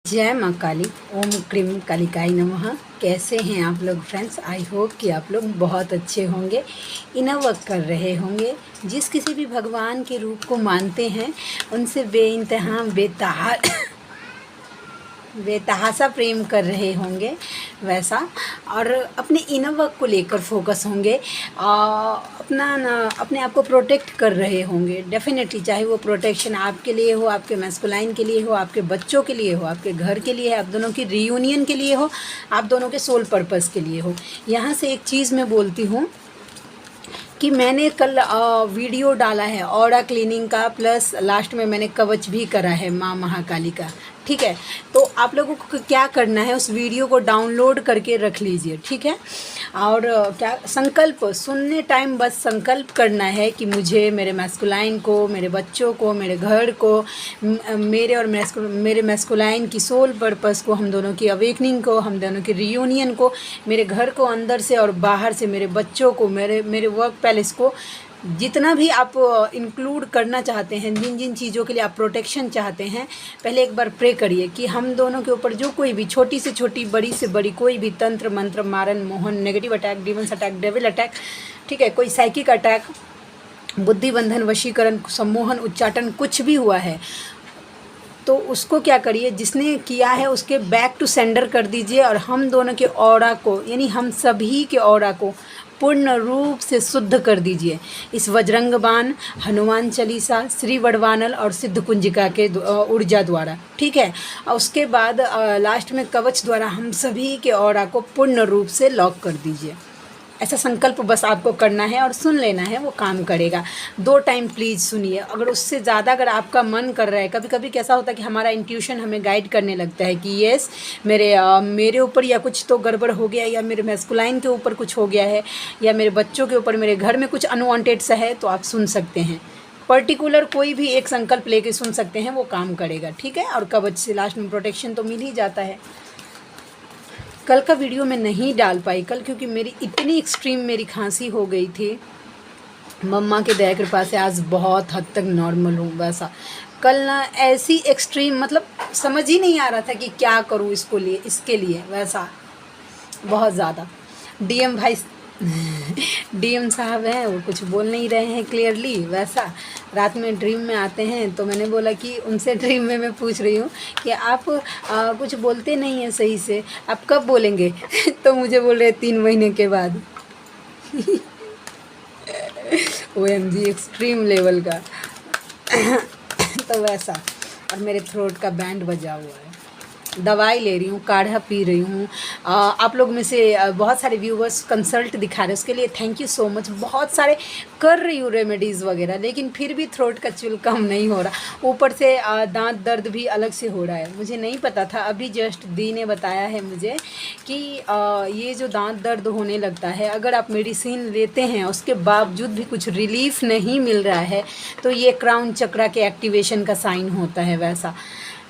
जय माँ काली। ओम क्रीम कालिकाई नमः। कैसे हैं आप लोग फ्रेंड्स? आई होप कि आप लोग बहुत अच्छे होंगे, इनर वर्क कर रहे होंगे। जिस किसी भी भगवान के रूप को मानते हैं उनसे बेइंतहा बेतहासा प्रेम कर रहे होंगे वैसा, और अपने इनर वर्क को लेकर फोकस होंगे। अपने आप को प्रोटेक्ट कर रहे होंगे डेफिनेटली, चाहे वो प्रोटेक्शन आपके लिए हो, आपके मैस्कुलाइन के लिए हो, आपके बच्चों के लिए हो, आपके घर के लिए, आप दोनों की रीयूनियन के लिए हो, आप दोनों के सोल पर्पस के लिए हो। यहाँ से एक चीज़ मैं बोलती हूँ कि मैंने कल वीडियो डाला है ऑरा क्लीनिंग का, प्लस लास्ट में मैंने कवच भी करा है माँ महाकाली का। ठीक है, तो आप लोगों को क्या करना है, उस वीडियो को डाउनलोड करके रख लीजिए। ठीक है, और क्या संकल्प सुनने टाइम बस संकल्प करना है कि मुझे मेरे मैस्कुलाइन को, मेरे बच्चों को, मेरे घर को, मेरे और मेरे मैस्कुलाइन की सोल पर्पस को, हम दोनों की अवेकनिंग को, हम दोनों की रियूनियन को, मेरे घर को अंदर से और बाहर से, मेरे बच्चों को, मेरे वर्क पैलेस को, जितना भी आप इंक्लूड करना चाहते हैं, जिन जिन चीज़ों के लिए आप प्रोटेक्शन चाहते हैं, पहले एक बार प्रे करिए कि हम दोनों के ऊपर जो कोई भी छोटी से छोटी, बड़ी से बड़ी कोई भी तंत्र मंत्र, मारन Mohan, negative attack, demons attack, devil attack, ठीक है, कोई साइकिक अटैक, बुद्धि बंधन, वशीकरण, सम्मोहन, उच्चाटन कुछ भी हुआ है तो उसको क्या करिए, जिसने किया है उसके बैक टू सेंडर कर दीजिए, और हम दोनों के ऑरा को, यानी हम सभी के ऑरा को पूर्ण रूप से शुद्ध कर दीजिए इस वज्रंग बाण, हनुमान चालीसा, श्री वडवानल और सिद्ध कुंजिका के ऊर्जा द्वारा। ठीक है, और उसके बाद लास्ट में कवच द्वारा हम सभी के ऑरा को पूर्ण रूप से लॉक कर दीजिए। ऐसा संकल्प बस आपको करना है और सुन लेना है, वो काम करेगा। 2 टाइम प्लीज़ सुनिए। अगर उससे ज़्यादा अगर आपका मन कर रहा है, कभी कभी कैसा होता है कि हमारा इंट्यूशन हमें गाइड करने लगता है कि येस मेरे ऊपर या कुछ तो गड़बड़ हो गया, या मेरे मैस्कुलाइन के ऊपर कुछ हो गया है, या मेरे बच्चों के ऊपर, मेरे घर में कुछ अनवांटेड सा है, तो आप सुन सकते हैं। पर्टिकुलर कोई भी एक संकल्प लेके सुन सकते हैं, वो काम करेगा। ठीक है, और कवच से लास्ट में प्रोटेक्शन तो मिल ही जाता है। कल का वीडियो मैं नहीं डाल पाई कल, क्योंकि मेरी इतनी एक्सट्रीम मेरी खांसी हो गई थी। मम्मा के दया कृपा से आज बहुत हद तक नॉर्मल हूँ। वैसा कल ना ऐसी एक्सट्रीम, मतलब समझ ही नहीं आ रहा था कि क्या करूँ इसके लिए वैसा बहुत ज़्यादा। डीएम साहब हैं, वो कुछ बोल नहीं रहे हैं क्लियरली। वैसा रात में ड्रीम में आते हैं, तो मैंने बोला कि उनसे ड्रीम में मैं पूछ रही हूँ कि आप कुछ बोलते नहीं हैं सही से, आप कब बोलेंगे? तो मुझे बोल रहे 3 महीने के बाद। OMG एक्सट्रीम लेवल का। तो वैसा, और मेरे थ्रोट का बैंड बजा हुआ है। दवाई ले रही हूँ, काढ़ा पी रही हूँ। आप लोग में से बहुत सारे व्यूवर्स कंसल्ट दिखा रहे हैं, उसके लिए थैंक यू सो मच। बहुत सारे कर रही हूँ रेमेडीज़ वगैरह, लेकिन फिर भी थ्रोट का चुल कम नहीं हो रहा। ऊपर से दांत दर्द भी अलग से हो रहा है। मुझे नहीं पता था, अभी जस्ट दी ने बताया है मुझे कि ये जो दांत दर्द होने लगता है, अगर आप मेडिसिन लेते हैं उसके बावजूद भी कुछ रिलीफ नहीं मिल रहा है, तो ये क्राउन चक्रा के एक्टिवेशन का साइन होता है वैसा।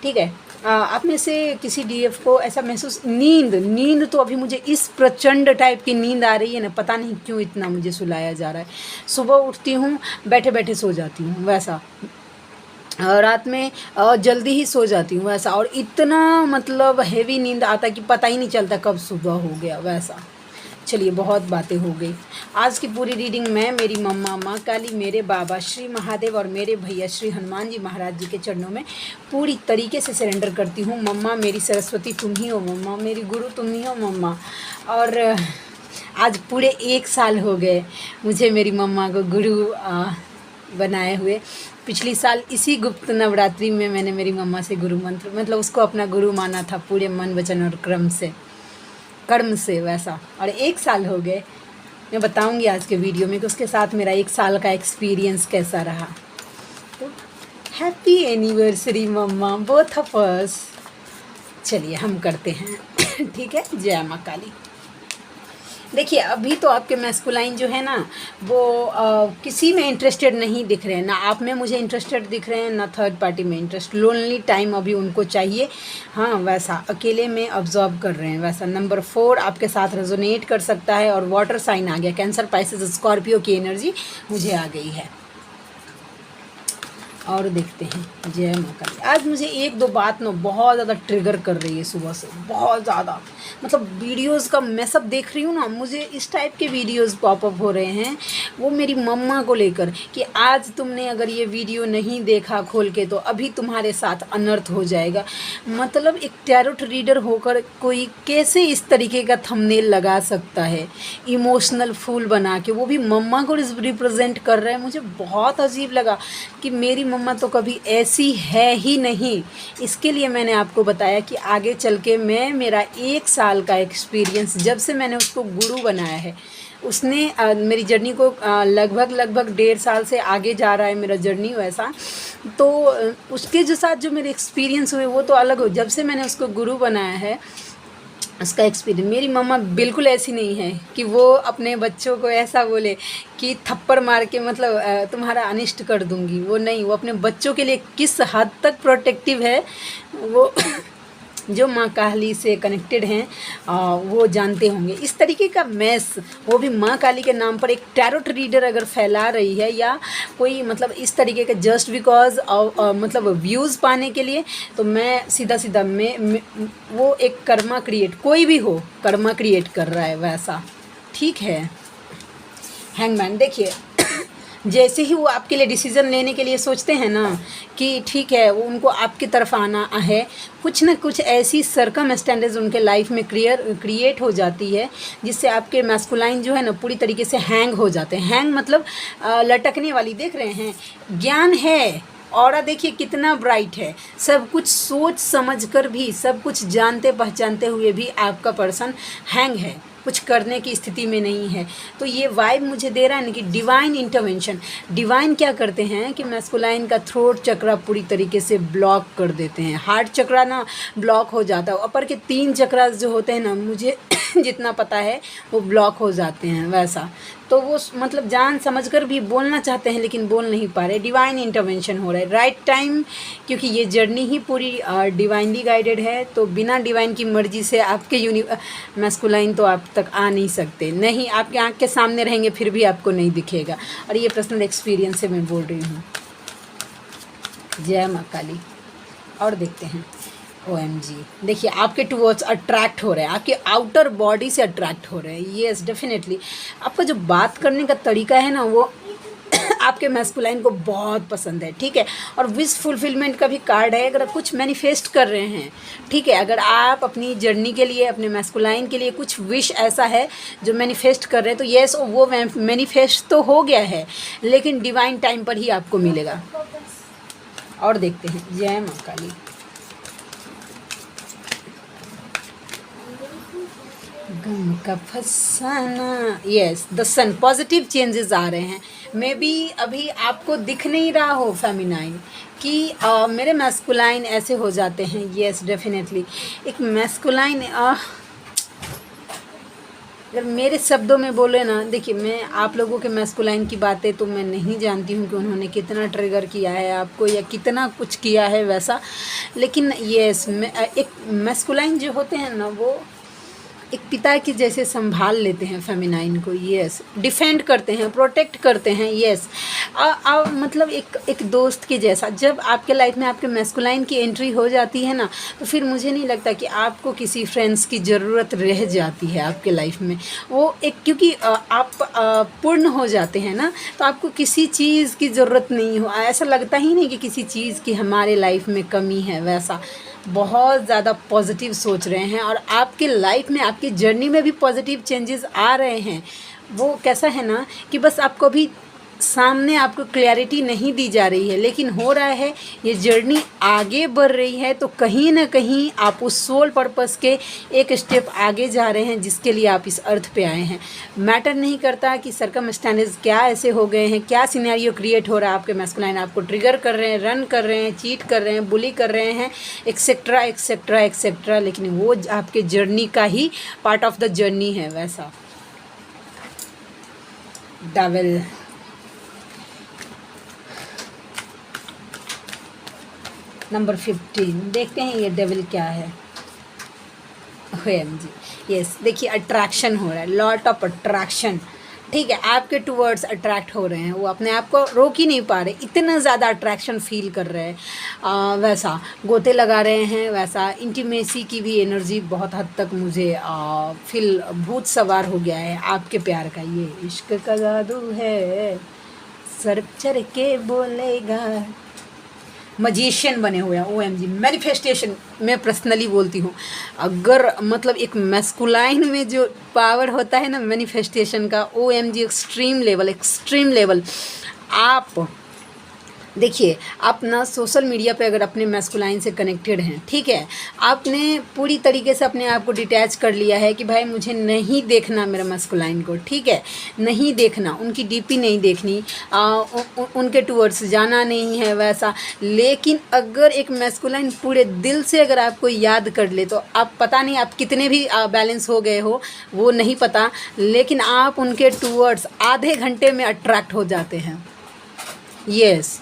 ठीक है, आप में से किसी डीएफ को ऐसा महसूस, नींद तो अभी मुझे इस प्रचंड टाइप की नींद आ रही है ना, पता नहीं क्यों इतना मुझे सुलाया जा रहा है। सुबह उठती हूँ, बैठे बैठे सो जाती हूँ वैसा, रात में जल्दी ही सो जाती हूँ वैसा, और इतना मतलब हेवी नींद आता कि पता ही नहीं चलता कब सुबह हो गया वैसा। चलिए, बहुत बातें हो गई। आज की पूरी रीडिंग मैं मेरी मम्मा माँ काली, मेरे बाबा श्री महादेव और मेरे भैया श्री हनुमान जी महाराज जी के चरणों में पूरी तरीके से सरेंडर करती हूँ। मम्मा मेरी सरस्वती तुम ही हो, मम्मा मेरी गुरु तुम ही हो मम्मा। और आज पूरे 1 साल हो गए मुझे मेरी मम्मा को गुरु बनाए हुए। पिछली साल इसी गुप्त नवरात्रि में मैंने मेरी मम्मा से गुरु मंत्र, मतलब उसको अपना गुरु माना था पूरे मन वचन और कर्म से वैसा। और 1 साल हो गए। मैं बताऊंगी आज के वीडियो में कि उसके साथ मेरा 1 साल का एक्सपीरियंस कैसा रहा। तो हैप्पी एनिवर्सरी मम्मा, बोथ ऑफ अस। चलिए हम करते हैं। ठीक है, जय माँ काली। देखिए, अभी तो आपके मैस्कुलाइन जो है ना, वो किसी में इंटरेस्टेड नहीं दिख रहे हैं, ना आप में मुझे इंटरेस्टेड दिख रहे हैं, ना थर्ड पार्टी में इंटरेस्ट। लोनली टाइम अभी उनको चाहिए। हाँ, वैसा अकेले में ऑब्जर्व कर रहे हैं वैसा। नंबर 4 आपके साथ रेजोनेट कर सकता है, और वाटर साइन आ गया, कैंसर, पाइसेस, स्कॉर्पियो की एनर्जी मुझे आ गई है। और देखते हैं जय माँ काली। आज मुझे एक दो बात ना बहुत ज़्यादा ट्रिगर कर रही है सुबह से, बहुत ज़्यादा। मतलब वीडियोस का मैं सब देख रही हूँ ना, मुझे इस टाइप के वीडियोस पॉपअप हो रहे हैं, वो मेरी मम्मा को लेकर कि आज तुमने अगर ये वीडियो नहीं देखा खोल के तो अभी तुम्हारे साथ अनर्थ हो जाएगा। मतलब एक टैरोट रीडर होकर कोई कैसे इस तरीके का थंबनेल लगा सकता है, इमोशनल फूल बना के, वो भी मम्मा को रिप्रेजेंट कर रहा है। मुझे बहुत अजीब लगा कि मेरी मम्मा तो कभी ऐसी है ही नहीं। इसके लिए मैंने आपको बताया कि आगे चल के मेरा 1 साल का एक्सपीरियंस, जब से मैंने उसको गुरु बनाया है, उसने मेरी जर्नी को लगभग 1.5 साल से आगे जा रहा है मेरा जर्नी वैसा। तो उसके जो साथ जो मेरे एक्सपीरियंस हुए वो तो अलग हो। जब से मैंने उसको गुरु बनाया है उसका एक्सपीरियंस, मेरी मम्मा बिल्कुल ऐसी नहीं है कि वो अपने बच्चों को ऐसा बोले कि थप्पड़ मार के मतलब तुम्हारा अनिष्ट कर दूंगी। वो नहीं, वो अपने बच्चों के लिए किस हद तक प्रोटेक्टिव है वो जो माँ काली से कनेक्टेड हैं वो जानते होंगे। इस तरीके का मैस, वो भी माँ काली के नाम पर एक टैरोट रीडर अगर फैला रही है या कोई मतलब इस तरीके का जस्ट बिकॉज मतलब व्यूज़ पाने के लिए, तो मैं सीधा मैं वो एक कर्मा क्रिएट, कोई भी हो कर्मा क्रिएट कर रहा है वैसा, ठीक है। हैंगमैन देखिए जैसे ही वो आपके लिए डिसीज़न लेने के लिए सोचते हैं ना कि ठीक है, वो उनको आपकी तरफ आना है, कुछ ना कुछ ऐसी सर्कमस्टेंसेस उनके लाइफ में क्रिएट हो जाती है जिससे आपके मैस्कुलाइन जो है ना पूरी तरीके से हैंग हो जाते हैं। हैंग मतलब लटकने वाली, देख रहे हैं, ज्ञान है, ऑरा देखिए कितना ब्राइट है, सब कुछ सोच समझ कर भी, सब कुछ जानते पहचानते हुए भी आपका पर्सन हैंग है, कुछ करने की स्थिति में नहीं है। तो ये वाइब मुझे दे रहा है ना कि डिवाइन इंटरवेंशन। डिवाइन क्या करते हैं कि मैस्कुलाइन का थ्रोट चक्रा पूरी तरीके से ब्लॉक कर देते हैं, हार्ट चक्रा ना ब्लॉक हो जाता है, अपर के 3 चक्रा जो होते हैं ना, मुझे जितना पता है वो ब्लॉक हो जाते हैं वैसा। तो वो मतलब जान समझ कर भी बोलना चाहते हैं लेकिन बोल नहीं पा रहे। डिवाइन इंटरवेंशन हो रहा है राइट टाइम, क्योंकि ये जर्नी ही पूरी डिवाइनली गाइडेड है। तो बिना डिवाइन की मर्जी से आपके मैस्कुलाइन तो आप तक आ नहीं सकते, नहीं आपके आँख के सामने रहेंगे फिर भी आपको नहीं दिखेगा। और ये पर्सनल एक्सपीरियंस से मैं बोल रही हूँ। जय माँ काली। और देखते हैं OMG, देखिए आपके टूवर्ड्स अट्रैक्ट हो रहे हैं, आपके आउटर बॉडी से अट्रैक्ट हो रहे हैं। येस डेफिनेटली आपका जो बात करने का तरीका है ना वो आपके मैस्कुलाइन को बहुत पसंद है, ठीक है। और विश फुलफिलमेंट का भी कार्ड है, अगर आप कुछ मैनिफेस्ट कर रहे हैं, ठीक है, अगर आप अपनी जर्नी के लिए, अपने मैस्कुलाइन के लिए कुछ विश ऐसा है जो मैनिफेस्ट कर रहे हैं, तो येस वो मैनिफेस्ट तो हो गया है लेकिन डिवाइन टाइम पर ही आपको मिलेगा। और देखते हैं जय माँ काली। गम का फसाना, yes the sun, positive changes आ रहे हैं। मे बी अभी आपको दिख नहीं रहा हो फेमिनाइन कि मेरे मैस्कुलाइन ऐसे हो जाते हैं। यस डेफिनेटली एक मैस्कुलाइन, अगर मेरे शब्दों में बोले ना, देखिए मैं आप लोगों के मैस्कुलाइन की बातें तो मैं नहीं जानती हूँ कि उन्होंने कितना ट्रिगर किया है आपको या कितना कुछ किया है वैसा, लेकिन यस एक मैस्कुलाइन जो होते हैं ना वो एक पिता के जैसे संभाल लेते हैं फेमिनाइन को। यस डिफेंड करते हैं, प्रोटेक्ट करते हैं। यस मतलब एक दोस्त के जैसा। जब आपके लाइफ में आपके मैस्कुलाइन की एंट्री हो जाती है ना, तो फिर मुझे नहीं लगता कि आपको किसी फ्रेंड्स की ज़रूरत रह जाती है आपके लाइफ में। वो एक क्योंकि आप पूर्ण हो जाते हैं ना, तो आपको किसी चीज़ की ज़रूरत नहीं हो, ऐसा लगता ही नहीं कि किसी चीज़ की हमारे लाइफ में कमी है वैसा। बहुत ज़्यादा पॉजिटिव सोच रहे हैं और आपके लाइफ में, आपकी जर्नी में भी पॉजिटिव चेंजेस आ रहे हैं। वो कैसा है ना कि बस आपको भी सामने आपको क्लैरिटी नहीं दी जा रही है, लेकिन हो रहा है ये जर्नी आगे बढ़ रही है, तो कहीं ना कहीं आप उस सोल पर्पस के एक स्टेप आगे जा रहे हैं जिसके लिए आप इस अर्थ पे आए हैं। मैटर नहीं करता कि सर्कमस्टेंसेस क्या ऐसे हो गए हैं, क्या सिनेरियो क्रिएट हो रहा है, आपके मैस्कुलाइन आपको ट्रिगर कर रहे हैं, रन कर रहे हैं, चीट कर रहे हैं, बुली कर रहे हैं, एक्सेट्रा एक्सेट्रा एक्सेट्रा, लेकिन वो आपके जर्नी का ही पार्ट ऑफ द जर्नी है वैसा। डेविल, नंबर 15 देखते हैं ये डेविल क्या है। OMG, यस देखिए अट्रैक्शन हो रहा है, लॉट ऑफ अट्रैक्शन, ठीक है, आपके टूवर्ड्स अट्रैक्ट हो रहे हैं, वो अपने आप को रोक ही नहीं पा रहे, इतना ज़्यादा अट्रैक्शन फील कर रहे हैं। वैसा गोते लगा रहे हैं, वैसा इंटीमेसी की भी एनर्जी बहुत हद तक मुझे फील भूत सवार हो गया है आपके प्यार का। ये इश्क का जादू है, सर चढ़ के बोलेगा, मजिशियन बने हुए हैं। OMG मैनिफेस्टेशन मैं पर्सनली बोलती हूँ, अगर मतलब एक मैस्कुलाइन में जो पावर होता है ना मैनिफेस्टेशन का, OMG एक्सट्रीम लेवल। आप देखिए, आप ना सोशल मीडिया पे अगर अपने मैस्कुलाइन से कनेक्टेड हैं, ठीक है, आपने पूरी तरीके से अपने आप को डिटैच कर लिया है कि भाई मुझे नहीं देखना मेरा मैस्कुलाइन को, ठीक है, नहीं देखना, उनकी डीपी नहीं देखनी, उनके टूवर्ड्स जाना नहीं है वैसा। लेकिन अगर एक मैस्कुलाइन पूरे दिल से अगर आपको याद कर ले तो आप पता नहीं आप कितने भी बैलेंस हो गए हो वो नहीं पता, लेकिन आप उनके टूवर्ड्स आधे घंटे में अट्रैक्ट हो जाते हैं। यस,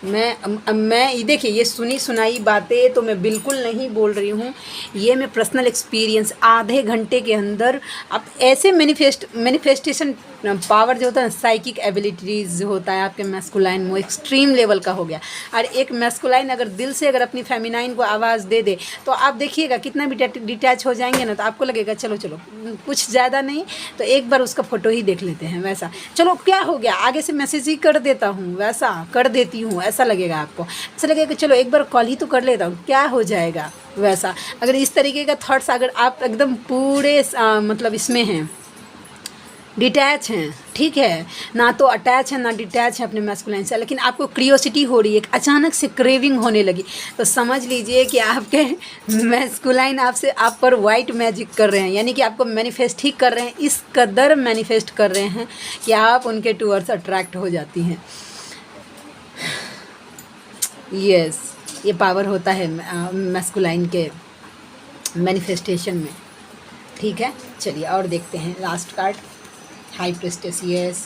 मैं देखिए, ये सुनी सुनाई बातें तो मैं बिल्कुल नहीं बोल रही हूँ, ये मैं पर्सनल एक्सपीरियंस, आधे घंटे के अंदर आप ऐसे मैनिफेस्टेशन पावर जो होता है, साइकिक एबिलिटीज़ जो होता है आपके मैस्कुलाइन, वो एक्सट्रीम लेवल का हो गया। और एक मैस्कुलाइन अगर दिल से अगर अपनी फेमिनाइन को आवाज़ दे दे तो आप देखिएगा कितना भी डिटैच हो जाएंगे ना, तो आपको लगेगा चलो चलो कुछ ज़्यादा नहीं तो एक बार उसका फ़ोटो ही देख लेते हैं, वैसा चलो क्या हो गया, आगे से मैसेज ही कर देता हूँ, वैसा कर देती हूँ, ऐसा लगेगा आपको। ऐसा लगेगा चलो एक बार कॉल ही तो कर लेता हूँ, क्या हो जाएगा वैसा। अगर इस तरीके का थॉट्स अगर आप एकदम पूरे मतलब इसमें हैं, डिटैच हैं, ठीक है, ना तो अटैच है ना डिटैच है अपने मैस्कुलाइन से, लेकिन आपको क्रियोसिटी हो रही है, अचानक से क्रेविंग होने लगी, तो समझ लीजिए कि आपके मैस्कुलाइन आपसे आप पर वाइट मैजिक कर रहे हैं, यानी कि आपको मैनिफेस्ट ही कर रहे हैं, इस कदर मैनिफेस्ट कर रहे हैं कि आप उनके टूवर्ड्स अट्रैक्ट हो जाती हैं। यस, ये पावर होता है मैस्कुलाइन के मैनिफेस्टेशन में, ठीक है। चलिए और देखते हैं last card, high priestess. Yes,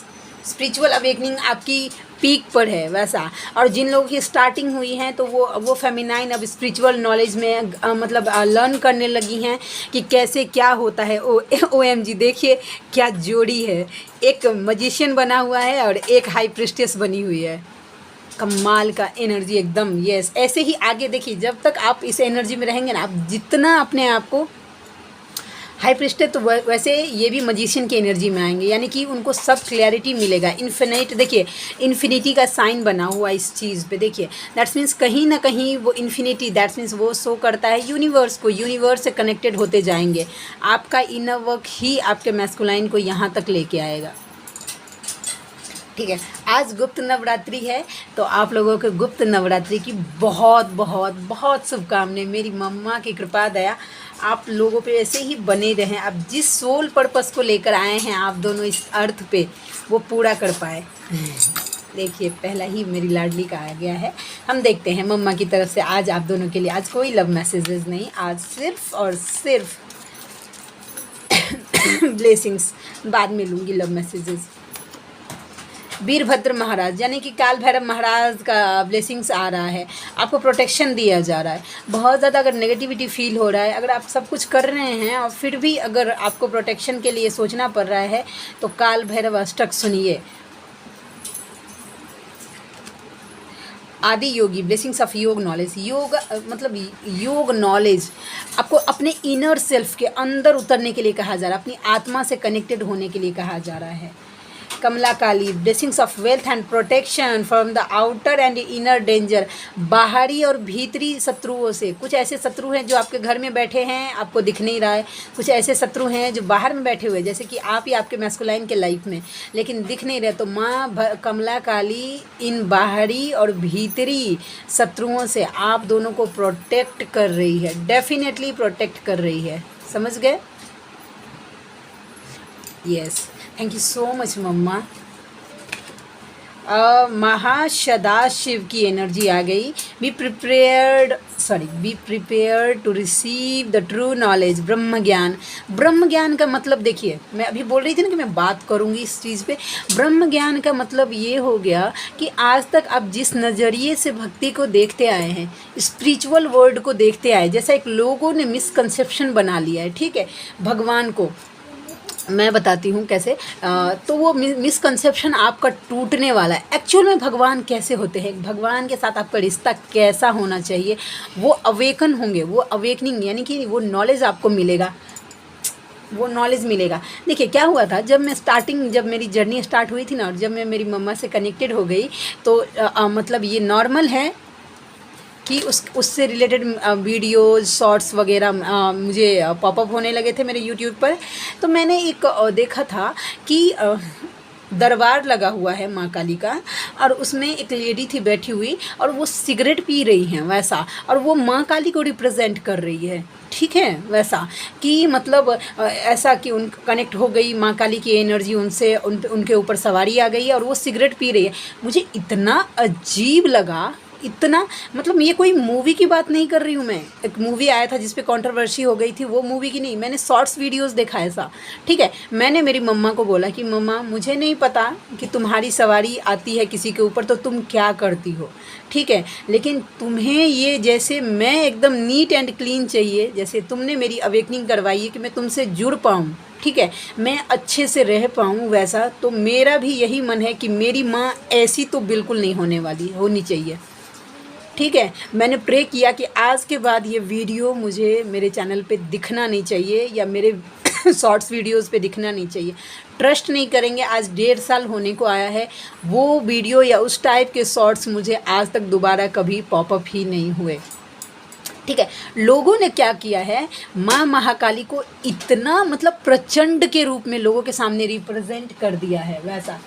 spiritual awakening आपकी पीक पर है वैसा, और जिन लोगों की स्टार्टिंग हुई है तो वो फेमिनाइन अब स्पिरिचुअल नॉलेज में मतलब लर्न करने लगी हैं कि कैसे क्या होता है। OMG देखिए क्या जोड़ी है, एक मजिशियन बना हुआ है और एक हाई प्रिस्टेस बनी हुई है, कमाल का एनर्जी एकदम। यस, ऐसे ही आगे देखिए, जब तक आप इस एनर्जी में रहेंगे ना, आप जितना अपने आप को हाई प्रिस्टेस, तो वैसे ये भी मजिशियन की एनर्जी में आएंगे, यानी कि उनको सब क्लैरिटी मिलेगा। इन्फिनिट देखिए, इन्फिनिटी का साइन बना हुआ इस चीज़ पे, देखिए दैट्स मीन्स कहीं ना कहीं वो इन्फिनिटी, दैट्स मीन्स वो शो करता है यूनिवर्स को, यूनिवर्स से कनेक्टेड होते जाएंगे। आपका इनर वर्क ही आपके मैस्कुलाइन को यहाँ तक लेके आएगा, ठीक है। आज गुप्त नवरात्रि है, तो आप लोगों को गुप्त नवरात्रि की बहुत बहुत बहुत शुभकामनाएं। मेरी मम्मा की कृपा दया आप लोगों पे ऐसे ही बने रहें, आप जिस सोल पर्पस को लेकर आए हैं आप दोनों इस अर्थ पे, वो पूरा कर पाए। देखिए पहला ही मेरी लाडली का आ गया है, हम देखते हैं मम्मा की तरफ से आज आप दोनों के लिए। आज कोई लव मैसेजेस नहीं, आज सिर्फ और सिर्फ ब्लेसिंग्स, बाद में लूँगी लव मैसेजेस। वीरभद्र महाराज यानी कि काल भैरव महाराज का ब्लेसिंग्स आ रहा है, आपको प्रोटेक्शन दिया जा रहा है। बहुत ज़्यादा अगर नेगेटिविटी फील हो रहा है, अगर आप सब कुछ कर रहे हैं और फिर भी अगर आपको प्रोटेक्शन के लिए सोचना पड़ रहा है, तो काल भैरव अष्टक सुनिए। आदि योगी ब्लेसिंग्स ऑफ योग नॉलेज, योग मतलब योग नॉलेज आपको अपने इनर सेल्फ के अंदर उतरने के लिए कहा जा रहा है, अपनी आत्मा से कनेक्टेड होने के लिए कहा जा रहा है। Kamala Kali blessings of wealth and protection from the outer and inner danger, बाहरी और भीतरी शत्रुओं से। कुछ ऐसे शत्रु हैं जो आपके घर में बैठे हैं, आपको दिख नहीं रहा है, कुछ ऐसे शत्रु हैं जो बाहर में बैठे हुए, जैसे कि आप ही आपके मैस्कुलाइन के लाइफ में, लेकिन दिख नहीं रहे। तो माँ कमला काली इन बाहरी और भीतरी शत्रुओं से आप दोनों को प्रोटेक्ट कर रही है, डेफिनेटली प्रोटेक्ट कर रही है, समझ गए। Yes, thank you so much mama. Mahasadashiv की एनर्जी आ गई। Be prepared to receive the true knowledge, ब्रह्म ज्ञान। ब्रह्म ज्ञान का मतलब देखिए, मैं अभी बोल रही थी ना कि मैं बात करूँगी इस चीज़ पे। ब्रह्म ज्ञान का मतलब ये हो गया कि आज तक आप जिस नज़रिए से भक्ति को देखते आए हैं, स्पिरिचुअल वर्ल्ड को देखते आए, जैसा एक लोगों ने मिसकंसेप्शन बना लिया है, ठीक है, भगवान को मैं बताती हूँ कैसे। तो वो मिसकंसेप्शन आपका टूटने वाला है। एक्चुअल में भगवान कैसे होते हैं, भगवान के साथ आपका रिश्ता कैसा होना चाहिए, वो अवेकन होंगे, वो अवेकनिंग यानी कि वो नॉलेज आपको मिलेगा, वो नॉलेज मिलेगा। देखिए क्या हुआ था, जब मेरी जर्नी स्टार्ट हुई थी ना, और जब मैं मेरी मम्मा से कनेक्टेड हो गई, तो मतलब ये नॉर्मल है कि उससे रिलेटेड वीडियोज़ शॉर्ट्स वगैरह मुझे पॉपअप होने लगे थे मेरे यूट्यूब पर। तो मैंने एक देखा था कि दरबार लगा हुआ है माँ काली का, और उसमें एक लेडी थी बैठी हुई, और वो सिगरेट पी रही हैं वैसा, और वो माँ काली को रिप्रेजेंट कर रही है। ठीक है, वैसा कि मतलब ऐसा कि उन कनेक्ट हो गई माँ काली की एनर्जी, उनसे उनके ऊपर सवारी आ गई है, और वो सिगरेट पी रही है। मुझे इतना अजीब लगा, इतना, मतलब ये कोई मूवी की बात नहीं कर रही हूँ मैं। एक मूवी आया था जिस पे कंट्रोवर्सी हो गई थी, वो मूवी की नहीं, मैंने शॉर्ट्स वीडियोस देखा ऐसा। ठीक है, मैंने मेरी मम्मा को बोला कि मम्मा मुझे नहीं पता कि तुम्हारी सवारी आती है किसी के ऊपर तो तुम क्या करती हो, ठीक है, लेकिन तुम्हें ये जैसे मैं एकदम नीट एंड क्लीन चाहिए, जैसे तुमने मेरी अवेकनिंग करवाई है कि मैं तुमसे जुड़ पाऊँ, ठीक है, मैं अच्छे से रह पाऊँ वैसा, तो मेरा भी यही मन है कि मेरी माँ ऐसी तो बिल्कुल नहीं होनी चाहिए। ठीक है, मैंने प्रे किया कि आज के बाद ये वीडियो मुझे मेरे चैनल पे दिखना नहीं चाहिए, या मेरे शॉर्ट्स वीडियोस पे दिखना नहीं चाहिए। ट्रस्ट नहीं करेंगे, आज 1.5 साल होने को आया है, वो वीडियो या उस टाइप के शॉर्ट्स मुझे आज तक दोबारा कभी पॉपअप ही नहीं हुए। ठीक है, लोगों ने क्या किया है, माँ महाकाली को इतना मतलब प्रचंड के रूप में लोगों के सामने रिप्रेजेंट कर दिया है, वैसा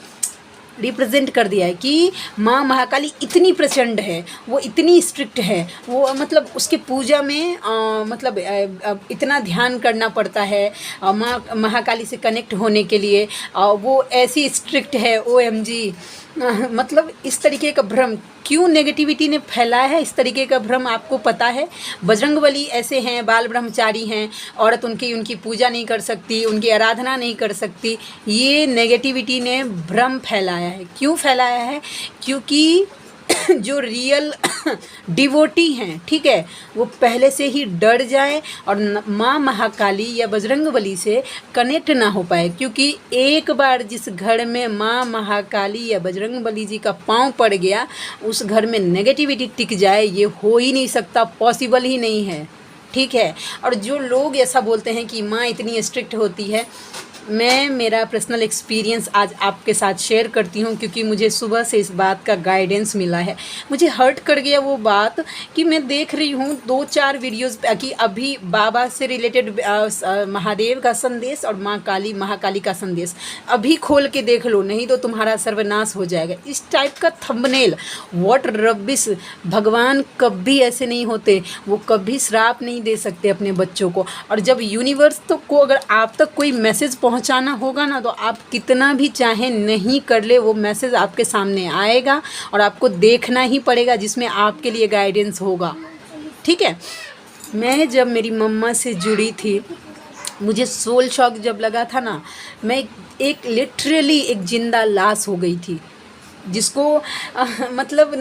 रिप्रेजेंट कर दिया है कि माँ महाकाली इतनी प्रचंड है, वो इतनी स्ट्रिक्ट है, वो मतलब उसके पूजा में मतलब इतना ध्यान करना पड़ता है माँ महाकाली से कनेक्ट होने के लिए, वो ऐसी स्ट्रिक्ट है, OMG। मतलब इस तरीके का भ्रम क्यों नेगेटिविटी ने फैलाया है, इस तरीके का भ्रम आपको पता है। बजरंगबली ऐसे हैं, बाल ब्रह्मचारी हैं, औरत उनकी पूजा नहीं कर सकती, उनकी आराधना नहीं कर सकती, ये नेगेटिविटी ने भ्रम फैलाया है। क्यों फैलाया है, क्योंकि जो रियल डिवोटी हैं, ठीक है, वो पहले से ही डर जाए और माँ महाकाली या बजरंगबली से कनेक्ट ना हो पाए, क्योंकि एक बार जिस घर में माँ महाकाली या बजरंगबली जी का पाँव पड़ गया, उस घर में नेगेटिविटी टिक जाए ये हो ही नहीं सकता, पॉसिबल ही नहीं है। ठीक है, और जो लोग ऐसा बोलते हैं कि माँ इतनी स्ट्रिक्ट होती है, मैं मेरा पर्सनल एक्सपीरियंस आज आपके साथ शेयर करती हूँ, क्योंकि मुझे सुबह से इस बात का गाइडेंस मिला है। मुझे हर्ट कर गया वो बात कि मैं देख रही हूँ 2-4 वीडियोस कि अभी बाबा से रिलेटेड महादेव का संदेश और माँ काली महाकाली का संदेश अभी खोल के देख लो, नहीं तो तुम्हारा सर्वनाश हो जाएगा। इस टाइप का थंबनेल, व्हाट रबिश। भगवान कभी ऐसे नहीं होते, वो कभी श्राप नहीं दे सकते अपने बच्चों को। और जब यूनिवर्स को अगर आप तक कोई मैसेज पहुंचाना होगा ना, तो आप कितना भी चाहें नहीं कर ले, वो मैसेज आपके सामने आएगा और आपको देखना ही पड़ेगा, जिसमें आपके लिए गाइडेंस होगा। ठीक है, मैं जब मेरी मम्मा से जुड़ी थी, मुझे सोल शॉक जब लगा था ना, मैं एक लिटरली एक जिंदा लाश हो गई थी, जिसको मतलब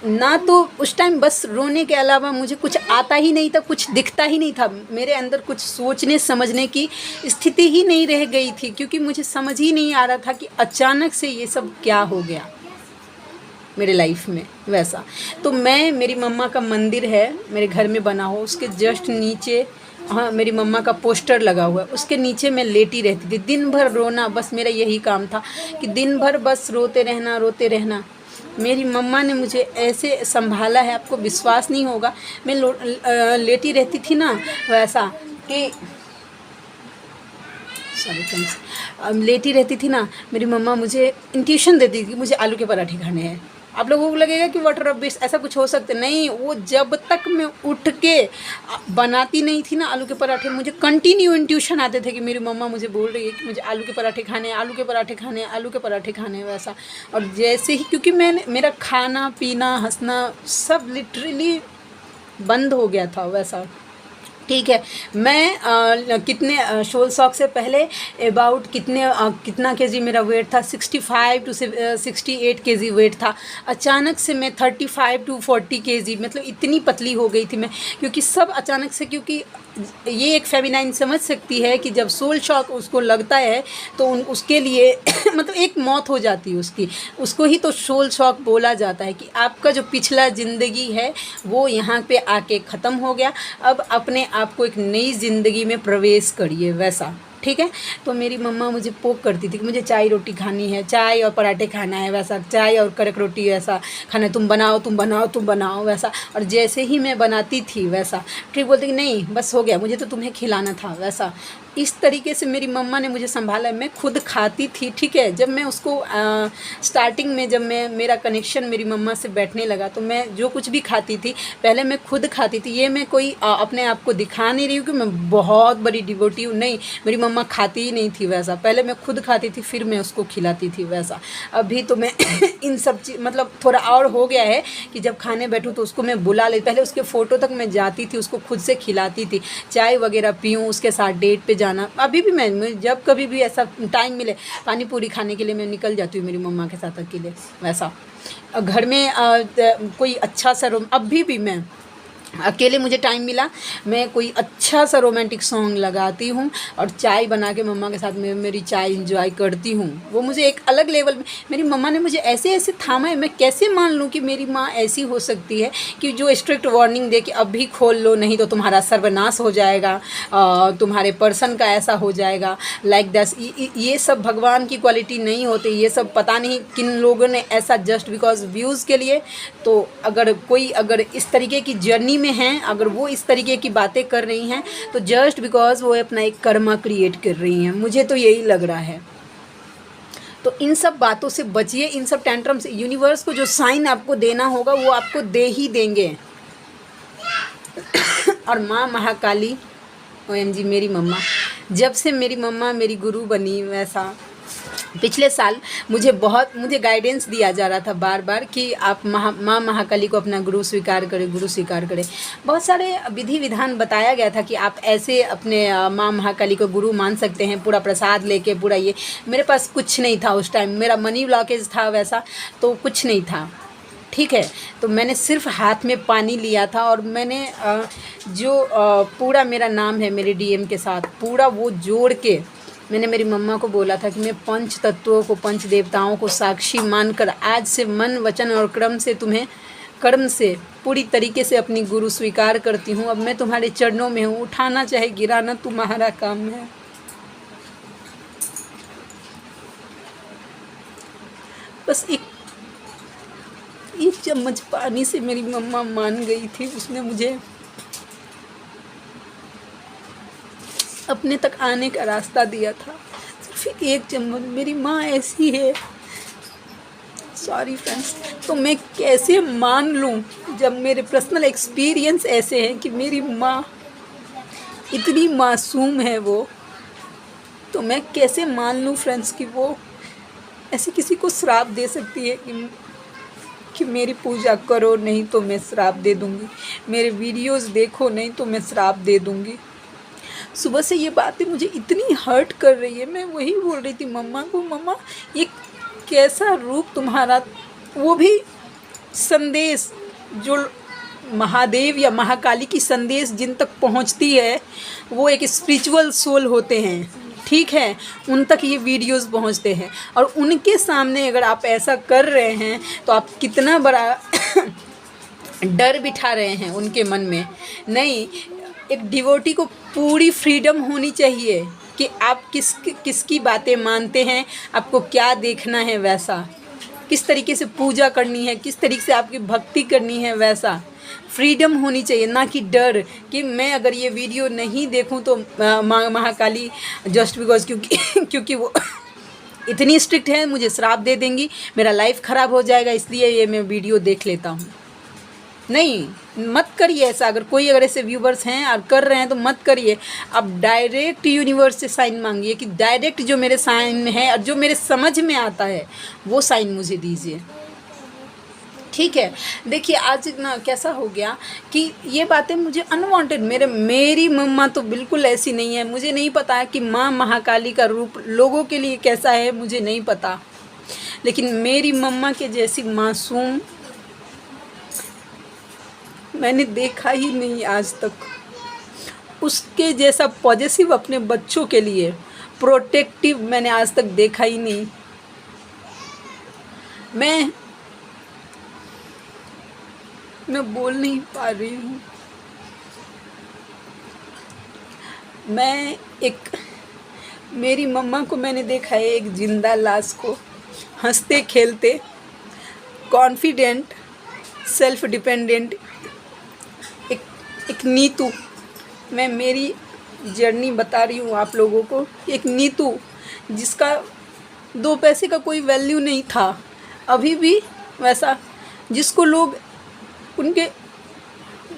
ना तो उस टाइम बस रोने के अलावा मुझे कुछ आता ही नहीं था, कुछ दिखता ही नहीं था मेरे अंदर, कुछ सोचने समझने की स्थिति ही नहीं रह गई थी, क्योंकि मुझे समझ ही नहीं आ रहा था कि अचानक से ये सब क्या हो गया मेरे लाइफ में वैसा। तो मेरी मम्मा का मंदिर है मेरे घर में बना हो, उसके जस्ट नीचे हाँ मेरी मम्मा का पोस्टर लगा हुआ है, उसके नीचे मैं लेटी रहती थी, दिन भर रोना, बस मेरा यही काम था कि दिन भर बस रोते रहना। मेरी मम्मा ने मुझे ऐसे संभाला है, आपको विश्वास नहीं होगा। मैं लेटी रहती थी ना वैसा कि लेटी रहती थी ना, मेरी मम्मा मुझे इंट्यूशन देती थी कि मुझे आलू के पराठे खाने हैं। आप लोगों को लगेगा कि वाटर रबिश, ऐसा कुछ हो सकता नहीं। वो जब तक मैं उठ के बनाती नहीं थी ना आलू के पराठे, मुझे कंटिन्यू इंट्यूशन आते थे कि मेरी मम्मा मुझे बोल रही है कि मुझे आलू के पराठे खाने, आलू के पराठे खाने, आलू के पराठे खाने वैसा। और जैसे ही, क्योंकि मेरा खाना पीना हंसना सब लिटरली बंद हो गया था वैसा। ठीक है। मैं कितने सोल शॉक से पहले अबाउट कितना केजी मेरा वेट था, 65 टू 68 केजी वेट था। अचानक से मैं 35 टू 40 केजी, मतलब इतनी पतली हो गई थी मैं, क्योंकि सब अचानक से, क्योंकि ये एक फेमिनाइन समझ सकती है कि जब सोल शॉक उसको लगता है तो उसके लिए मतलब एक मौत हो जाती है उसकी, उसको ही तो सोल शॉक बोला जाता है कि आपका जो पिछला ज़िंदगी है वो यहाँ पे आके ख़त्म हो गया, अब अपने आप को एक नई ज़िंदगी में प्रवेश करिए, वैसा। ठीक है। तो मेरी मम्मा मुझे पोक करती थी कि मुझे चाय रोटी खानी है, चाय और पराठे खाना है, वैसा, चाय और कड़क रोटी वैसा खाना है, तुम बनाओ तुम बनाओ तुम बनाओ, वैसा। और जैसे ही मैं बनाती थी वैसा, ठीक बोलती कि नहीं बस हो गया, मुझे तो तुम्हें खिलाना था, वैसा। इस तरीके से मेरी मम्मा ने मुझे संभाला। मैं खुद खाती थी, ठीक है। जब मैं उसको स्टार्टिंग में जब मेरा कनेक्शन मेरी मम्मा से बैठने लगा तो मैं जो कुछ भी खाती थी पहले मैं खुद खाती थी। ये मैं कोई अपने आप को दिखा नहीं रही हूँ कि मैं बहुत बड़ी डिवोटी हूँ, नहीं। मेरी मम्मा खाती ही नहीं थी वैसा, पहले मैं खुद खाती थी फिर मैं उसको खिलाती थी, वैसा। अभी तो मैं इन सब चीज़ मतलब थोड़ा और हो गया है कि जब खाने बैठूँ तो उसको मैं बुला ले, पहले उसके फ़ोटो तक मैं जाती थी, उसको खुद से खिलाती थी, चाय वगैरह पीऊँ, उसके साथ डेट पे जाना। अभी भी मैं जब कभी भी ऐसा टाइम मिले पानी पूरी खाने के लिए मैं निकल जाती हूँ मेरी मम्मा के साथ अकेले, वैसा। घर में कोई अच्छा सा अभी भी मैं अकेले मुझे टाइम मिला मैं कोई अच्छा सा रोमांटिक सॉन्ग लगाती हूँ और चाय बना के मम्मा के साथ में मेरी चाय इंजॉय करती हूँ। वो मुझे एक अलग लेवल में, मेरी मम्मा ने मुझे ऐसे ऐसे थामा है, मैं कैसे मान लूँ कि मेरी माँ ऐसी हो सकती है कि जो स्ट्रिक्ट वार्निंग दे कि अभी खोल लो नहीं तो तुम्हारा सर्वनाश हो जाएगा, तुम्हारे पर्सन का ऐसा हो जाएगा, लाइक दैस। ये सब भगवान की क्वालिटी नहीं होती, ये सब पता नहीं किन लोगों ने ऐसा जस्ट बिकॉज व्यूज़ के लिए। तो अगर इस तरीके की जर्नी में हैं, अगर वो इस तरीके की बातें कर रही हैं तो जस्ट बिकॉज वो अपना एक कर्मा क्रिएट कर रही हैं, मुझे तो यही लग रहा है। तो इन सब बातों से बचिए, इन सब टेंट्रम से। यूनिवर्स को जो साइन आपको देना होगा वो आपको दे ही देंगे। और माँ महाकाली, OMG, मेरी मम्मा, जब से मेरी मम्मा मेरी गुरु बनी, वैसा पिछले साल मुझे गाइडेंस दिया जा रहा था बार बार कि आप माँ महाकाली को अपना गुरु स्वीकार करें, गुरु स्वीकार करें। बहुत सारे विधि विधान बताया गया था कि आप ऐसे अपने माँ महाकाली को गुरु मान सकते हैं, पूरा प्रसाद लेके, पूरा ये। मेरे पास कुछ नहीं था उस टाइम, मेरा मनी ब्लॉकेज था वैसा, तो कुछ नहीं था, ठीक है। तो मैंने सिर्फ हाथ में पानी लिया था और मैंने पूरा मेरा नाम है मेरे DM के साथ, पूरा वो जोड़ के मैंने मेरी मम्मा को बोला था कि मैं पंच तत्वों को, पंच देवताओं को साक्षी मानकर आज से मन वचन और कर्म से पूरी तरीके से अपनी गुरु स्वीकार करती हूँ। अब मैं तुम्हारे चरणों में हूँ, उठाना चाहे गिराना तुम्हारा काम है। बस एक चम्मच पानी से मेरी मम्मा मान गई थी, उसने मुझे अपने तक आने का रास्ता दिया था, सिर्फ एक चम्मच। मेरी माँ ऐसी है, सॉरी फ्रेंड्स। तो मैं कैसे मान लूँ जब मेरे पर्सनल एक्सपीरियंस ऐसे हैं कि मेरी माँ इतनी मासूम है वो, तो मैं कैसे मान लूँ फ्रेंड्स कि वो ऐसे किसी को श्राप दे सकती है कि मेरी पूजा करो नहीं तो मैं श्राप दे दूँगी, मेरे वीडियोस देखो नहीं तो मैं श्राप दे दूँगी। सुबह से ये बातें मुझे इतनी हर्ट कर रही है। मैं वही बोल रही थी मम्मा को, मम्मा ये कैसा रूप तुम्हारा, वो भी संदेश जो महादेव या महाकाली की संदेश जिन तक पहुंचती है वो एक स्पिरिचुअल सोल होते हैं, ठीक है, उन तक ये वीडियोस पहुंचते हैं। और उनके सामने अगर आप ऐसा कर रहे हैं तो आप कितना बड़ा डर बिठा रहे हैं उनके मन में। नहीं, एक डिवोटी को पूरी फ्रीडम होनी चाहिए कि आप किसकी बातें मानते हैं, आपको क्या देखना है, वैसा किस तरीके से पूजा करनी है, किस तरीके से आपकी भक्ति करनी है, वैसा फ्रीडम होनी चाहिए, ना कि डर कि मैं अगर ये वीडियो नहीं देखूं तो माँ महाकाली जस्ट बिकॉज क्योंकि वो इतनी स्ट्रिक्ट है मुझे श्राप दे देंगी, मेरा लाइफ ख़राब हो जाएगा, इसलिए ये मैं वीडियो देख लेता हूँ। नहीं, मत करिए ऐसा। अगर ऐसे व्यूवर्स हैं और कर रहे हैं तो मत करिए। आप डायरेक्ट यूनिवर्स से साइन मांगिए कि डायरेक्ट जो मेरे साइन में है और जो मेरे समझ में आता है वो साइन मुझे दीजिए, ठीक है। देखिए आज ना कैसा हो गया कि ये बातें मुझे अनवांटेड, मेरी मम्मा तो बिल्कुल ऐसी नहीं है। मुझे नहीं पता है कि माँ महाकाली का रूप लोगों के लिए कैसा है, मुझे नहीं पता, लेकिन मेरी मम्मा के जैसी मासूम मैंने देखा ही नहीं आज तक। उसके जैसा पॉजिटिव अपने बच्चों के लिए प्रोटेक्टिव मैंने आज तक देखा ही नहीं। मैं बोल नहीं पा रही हूँ। मेरी मम्मा को मैंने देखा है एक जिंदा लाश को, हंसते खेलते, कॉन्फिडेंट, सेल्फ डिपेंडेंट, एक नीतू। मैं मेरी जर्नी बता रही हूँ आप लोगों को। एक नीतू जिसका 2 पैसे का कोई वैल्यू नहीं था, अभी भी वैसा, जिसको लोग उनके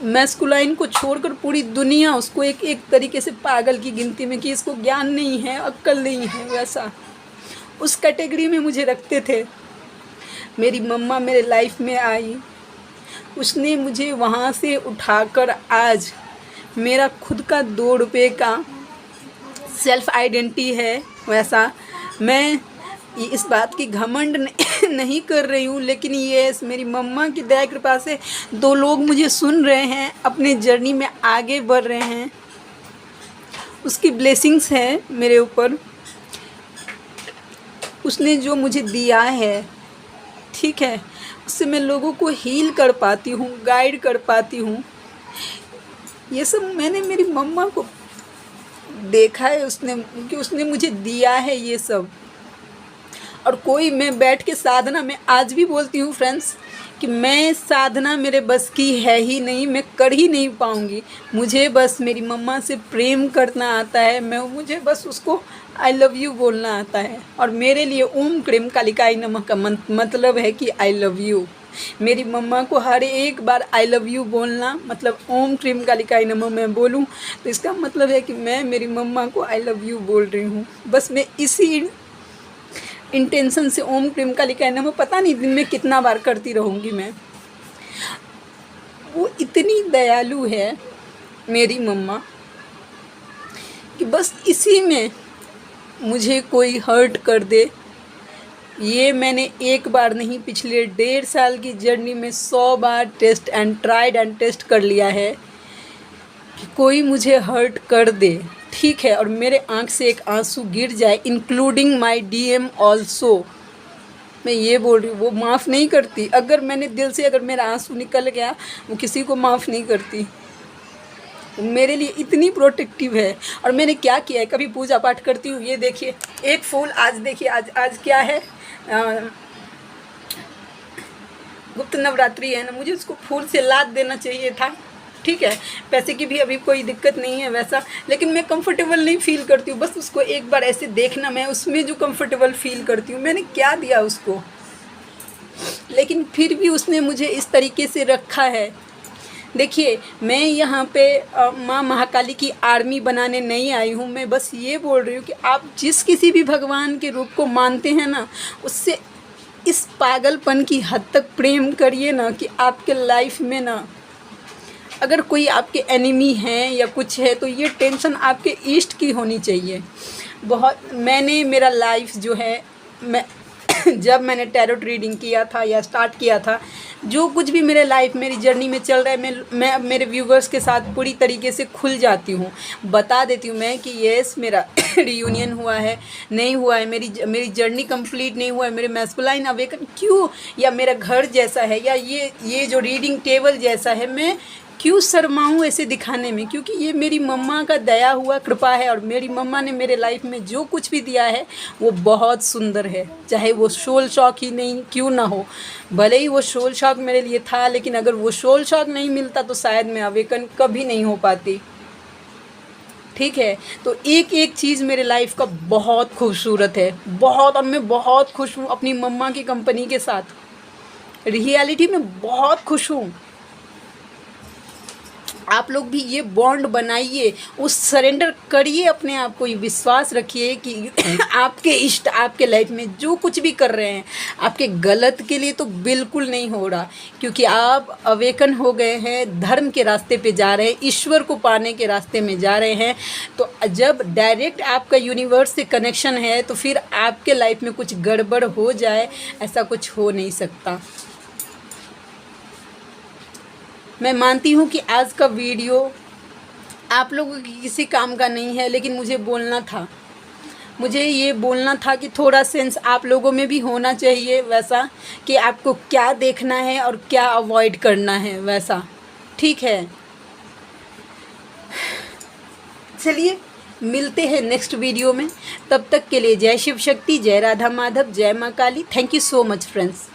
मैस्कुलाइन को छोड़कर पूरी दुनिया उसको एक तरीके से पागल की गिनती में कि इसको ज्ञान नहीं है, अक्ल नहीं है, वैसा उस कैटेगरी में मुझे रखते थे। मेरी मम्मा मेरे लाइफ में आई, उसने मुझे वहाँ से उठाकर आज मेरा खुद का 2 रुपये का सेल्फ आइडेंटिटी है। वैसा मैं इस बात की घमंड नहीं कर रही हूँ, लेकिन ये मेरी मम्मा की दया कृपा से 2 लोग मुझे सुन रहे हैं, अपने जर्नी में आगे बढ़ रहे हैं, उसकी ब्लेसिंग्स है मेरे ऊपर। उसने जो मुझे दिया है, ठीक है, उससे मैं लोगों को हील कर पाती हूँ, गाइड कर पाती हूँ। ये सब मैंने मेरी मम्मा को देखा है, उसने मुझे दिया है ये सब। और मैं बैठ के साधना, मैं आज भी बोलती हूँ फ्रेंड्स कि मैं साधना मेरे बस की है ही नहीं, मैं कर ही नहीं पाऊँगी। मुझे बस मेरी मम्मा से प्रेम करना आता है, मुझे बस उसको आई लव यू बोलना आता है। और मेरे लिए ओम क्रीम कालिकाई नमः का मतलब है कि आई लव यू। मेरी मम्मा को हर एक बार आई लव यू बोलना मतलब ओम क्रीम कालिकाई नमः मैं बोलूँ तो इसका मतलब है कि मैं मेरी मम्मा को आई लव यू बोल रही हूँ। बस मैं इसी इंटेंशन से ओम क्रीम कालिकाई नमः पता नहीं दिन में कितना बार करती रहूँगी मैं। वो इतनी दयालु है मेरी मम्मा कि बस इसी में मुझे कोई हर्ट कर दे, ये मैंने एक बार नहीं पिछले 1.5 साल की जर्नी में 100 बार test and tried and test कर लिया है कि कोई मुझे हर्ट कर दे, ठीक है, और मेरे आँख से एक आंसू गिर जाए, इंक्लूडिंग माय डीएम ऑल्सो, मैं ये बोल रही हूँ, वो माफ़ नहीं करती। अगर मैंने दिल से अगर मेरा आंसू निकल गया, वो किसी को माफ़ नहीं करती। मेरे लिए इतनी प्रोटेक्टिव है। और मैंने क्या किया है, कभी पूजा पाठ करती हूँ, ये देखिए एक फूल, आज देखिए आज क्या है, गुप्त नवरात्रि है ना, मुझे उसको फूल से लाद देना चाहिए था, ठीक है, पैसे की भी अभी कोई दिक्कत नहीं है वैसा, लेकिन मैं कंफर्टेबल नहीं फील करती हूँ। बस उसको एक बार ऐसे देखना, मैं उसमें जो कंफर्टेबल फील करती हूँ, मैंने क्या दिया उसको, लेकिन फिर भी उसने मुझे इस तरीके से रखा है। देखिए मैं यहाँ पे माँ महाकाली की आर्मी बनाने नहीं आई हूँ, मैं बस ये बोल रही हूँ कि आप जिस किसी भी भगवान के रूप को मानते हैं ना, उससे इस पागलपन की हद तक प्रेम करिए ना कि आपके लाइफ में ना अगर कोई आपके एनिमी हैं या कुछ है तो ये टेंशन आपके ईस्ट की होनी चाहिए। मेरा लाइफ जो है, जब मैंने टैरोट रीडिंग किया था या स्टार्ट किया था, जो कुछ भी मेरे लाइफ मेरी जर्नी में चल रहा है, मैं मेरे व्यूवर्स के साथ पूरी तरीके से खुल जाती हूँ, बता देती हूँ मैं कि येस मेरा रियूनियन हुआ है, नहीं हुआ है, मेरी जर्नी कंप्लीट नहीं हुआ है, मेरे मैस्कुलाइन अवेकन क्यों, या मेरा घर जैसा है, या ये जो रीडिंग टेबल जैसा है, मैं क्यों शर्माऊँ ऐसे दिखाने में, क्योंकि ये मेरी मम्मा का दया हुआ कृपा है। और मेरी मम्मा ने मेरे लाइफ में जो कुछ भी दिया है वो बहुत सुंदर है, चाहे वो सोल शॉक ही नहीं क्यों ना हो। भले ही वो सोल शॉक मेरे लिए था, लेकिन अगर वो सोल शॉक नहीं मिलता तो शायद मैं अवेकन कभी नहीं हो पाती, ठीक है। तो एक एक चीज़ मेरे लाइफ का बहुत खूबसूरत है, बहुत, और मैं बहुत खुश हूँ अपनी मम्मा की कंपनी के साथ, रियलिटी में बहुत खुश हूँ। आप लोग भी ये बॉन्ड बनाइए, उस सरेंडर करिए अपने आप को, ये विश्वास रखिए कि आपके इष्ट आपके लाइफ में जो कुछ भी कर रहे हैं आपके गलत के लिए तो बिल्कुल नहीं हो रहा, क्योंकि आप अवेकन हो गए हैं, धर्म के रास्ते पे जा रहे हैं, ईश्वर को पाने के रास्ते में जा रहे हैं। तो जब डायरेक्ट आपका यूनिवर्स से कनेक्शन है तो फिर आपके लाइफ में कुछ गड़बड़ हो जाए ऐसा कुछ हो नहीं सकता। मैं मानती हूँ कि आज का वीडियो आप लोगों की किसी काम का नहीं है, लेकिन मुझे बोलना था, मुझे ये बोलना था कि थोड़ा सेंस आप लोगों में भी होना चाहिए वैसा, कि आपको क्या देखना है और क्या अवॉइड करना है वैसा। ठीक है, चलिए मिलते हैं नेक्स्ट वीडियो में। तब तक के लिए जय शिव शक्ति, जय राधा माधव, जय माँ Kali. Thank you so much friends.